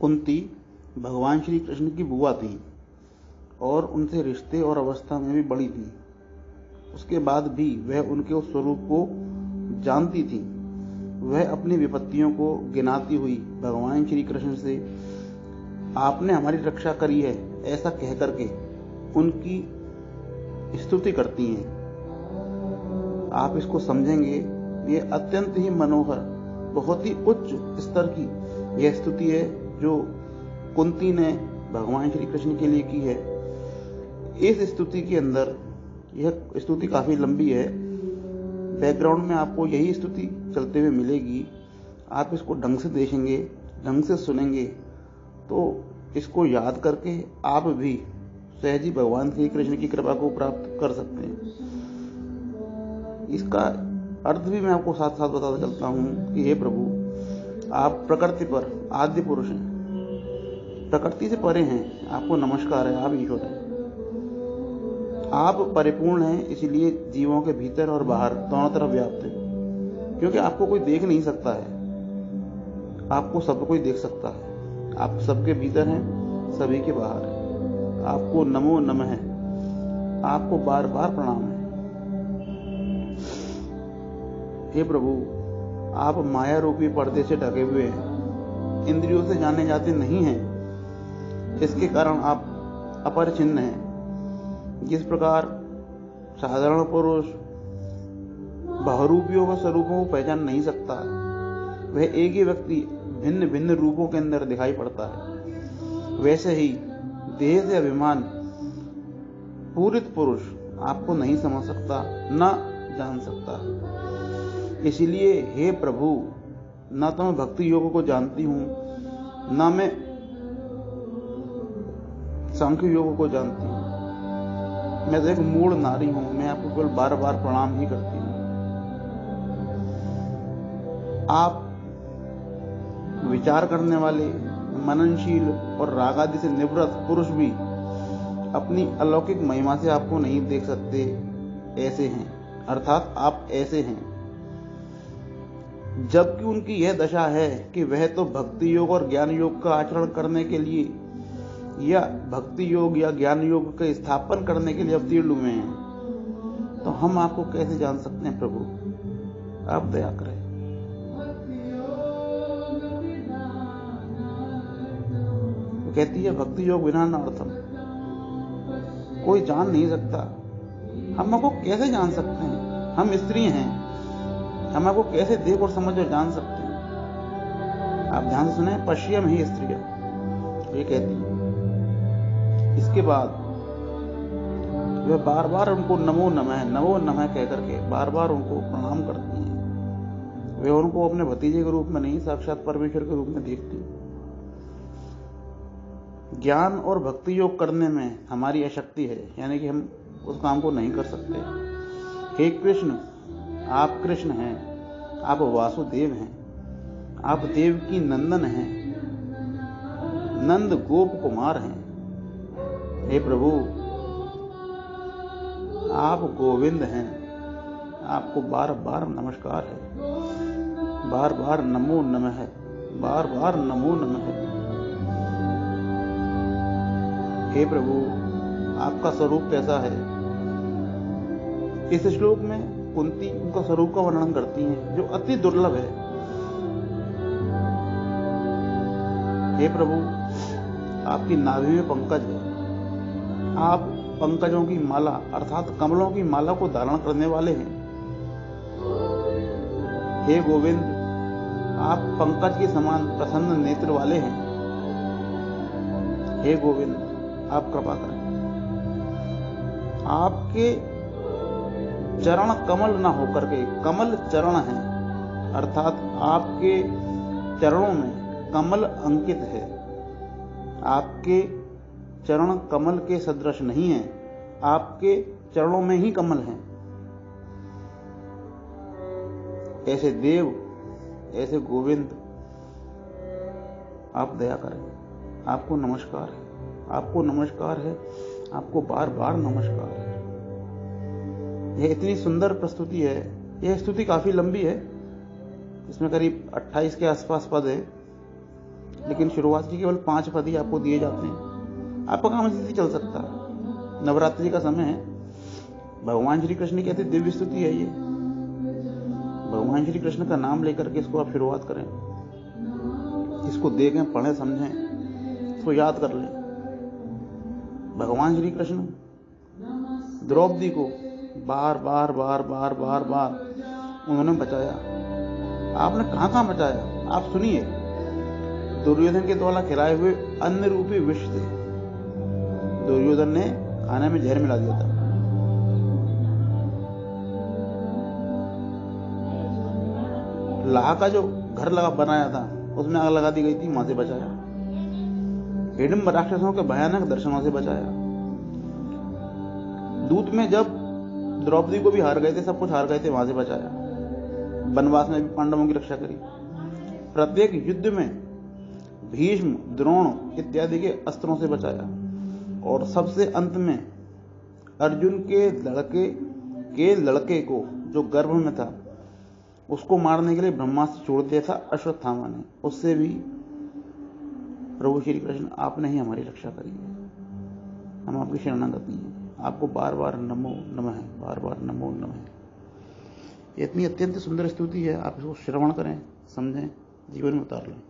कुंती भगवान श्री कृष्ण की बुआ थी और उनसे रिश्ते और अवस्था में भी बड़ी थी। उसके बाद भी वह उनके उस स्वरूप को जानती थी। वह अपनी विपत्तियों को गिनाती हुई भगवान श्री कृष्ण से आपने हमारी रक्षा करी है ऐसा कह करके उनकी स्तुति करती हैं। आप इसको समझेंगे, ये अत्यंत ही मनोहर, बहुत ही उच्च स्तर की यह स्तुति है जो कुंती ने भगवान श्री कृष्ण के लिए की है। इस स्तुति के अंदर, यह स्तुति काफी लंबी है, बैकग्राउंड में आपको यही स्तुति चलते हुए मिलेगी। आप इसको ढंग से देखेंगे, ढंग से सुनेंगे तो इसको याद करके आप भी सहज ही भगवान श्री कृष्ण की कृपा को प्राप्त कर सकते हैं। इसका अर्थ भी मैं आपको साथ साथ बताता चलता हूं कि हे प्रभु, आप प्रकृति पर आद्य पुरुष हैं, प्रकृति से परे हैं, आपको नमस्कार है, आप ईश्वर हैं। आप परिपूर्ण हैं, इसलिए जीवों के भीतर और बाहर दोनों तरफ व्याप्त हैं, क्योंकि आपको कोई देख नहीं सकता है, आपको सब कोई देख सकता है। आप सबके भीतर हैं, सभी के बाहर हैं। आपको नमो नमः है, आपको बार बार प्रणाम है। हे प्रभु, आप माया रूपी पर्दे से ढके हुए हैं, इंद्रियों से जाने जाते नहीं हैं, इसके कारण आप अपरिचिन्न हैं। जिस प्रकार साधारण पुरुष बहुरूपियों के स्वरूपों को पहचान नहीं सकता, वह एक ही व्यक्ति भिन्न भिन्न रूपों के अंदर दिखाई पड़ता है, वैसे ही देह से अभिमान पूरित पुरुष आपको नहीं समझ सकता, न जान सकता। इसलिए हे प्रभु, न तो मैं भक्ति योग को जानती हूं, न मैं सांख्य योग को जानती हूं। मैं तो एक मूढ़ नारी हूं, मैं आपको केवल बार बार प्रणाम ही करती हूं। आप विचार करने वाले, मननशील और राग आदि से निवृत्त पुरुष भी अपनी अलौकिक महिमा से आपको नहीं देख सकते, ऐसे हैं, अर्थात आप ऐसे हैं। जबकि उनकी यह दशा है कि वह तो भक्ति योग और ज्ञान योग का आचरण करने के लिए या भक्ति योग या ज्ञान योग के स्थापन करने के लिए अवतीर्ण हुए हैं, तो हम आपको कैसे जान सकते हैं प्रभु? आप दया करें। तो कहती है भक्ति योग विना नार्थम, कोई जान नहीं सकता। हम आपको कैसे जान सकते हैं? हम स्त्री हैं, हम आपको कैसे देख और समझ और जान सकते हैं? आप ध्यान से सुने, पश्चिम ही स्त्रियां, ये कहती है। इसके बाद वह बार बार उनको नमो नमः कह करके बार बार उनको प्रणाम करती हैं। वे उनको अपने भतीजे के रूप में नहीं, साक्षात परमेश्वर के रूप में देखती। ज्ञान और भक्ति योग करने में हमारी अशक्ति है, यानी कि हम उस काम को नहीं कर सकते। हे कृष्ण, आप कृष्ण हैं, आप वासुदेव हैं, आप देव की नंदन हैं, नंद गोप कुमार हैं। हे प्रभु, आप गोविंद हैं, आपको बार बार नमस्कार है, बार बार नमो नमः है, बार बार नमो नमः है। हे प्रभु, आपका स्वरूप कैसा है? इस श्लोक में कुंती उनका स्वरूप का वर्णन करती हैं, जो अति दुर्लभ है। हे प्रभु, आपकी नाभि में पंकज है, आप पंकजों की माला अर्थात कमलों की माला को धारण करने वाले हैं। हे गोविंद, आप पंकज के समान प्रसन्न नेत्र वाले हैं। हे गोविंद, आप कृपा करें। आपके चरण कमल न होकर के कमल चरण हैं, अर्थात आपके चरणों में कमल अंकित है। आपके चरण कमल के सदृश नहीं है, आपके चरणों में ही कमल हैं। ऐसे देव, ऐसे गोविंद, आप दया करें। आपको नमस्कार है, आपको नमस्कार है, आपको बार बार नमस्कार है। यह इतनी सुंदर प्रस्तुति है। यह स्तुति काफी लंबी है, इसमें करीब 28 के आसपास पद है। लेकिन शुरुआत के केवल 5 पद ही आपको दिए जाते हैं। आपका काम इसी से चल सकता है। नवरात्रि का समय है, भगवान श्री कृष्ण की ऐसी दिव्य स्तुति है ये। भगवान श्री कृष्ण का नाम लेकर के इसको आप शुरुआत करें, इसको देखें, पढ़ें, समझें, इसको याद कर लें। भगवान श्री कृष्ण द्रौपदी को बार बार बार बार बार बार उन्होंने बचाया। आपने कहां बचाया? आप सुनिए। दुर्योधन के द्वारा खिलाए हुए अन्न रूपी विष से दुर्योधन ने खाने में जहर मिला दिया था। लाह का जो घर लगा बनाया था उसमें आग लगा दी गई थी, वहां से बचाया। हिडिंब राक्षसों के भयानक दर्शनों से बचाया। दूत में जब द्रौपदी को भी हार गए थे, सब कुछ हार गए थे, वहां से बचाया। वनवास में भी पांडवों की रक्षा करी। प्रत्येक युद्ध में भीष्म, द्रोण इत्यादि के अस्त्रों से बचाया। और सबसे अंत में अर्जुन के लड़के को जो गर्भ में था उसको मारने के लिए ब्रह्मास्त्र छोड़ दिया था अश्वत्थामा ने। उससे भी प्रभु श्री कृष्ण आपने ही हमारी रक्षा करी है। हम आपकी शरणागति हैं। आपको बार बार नमो नमः, बार बार नमो नमः। इतनी अत्यंत सुंदर स्तुति है, आप इसको श्रवण करें, समझें, जीवन में उतार लें।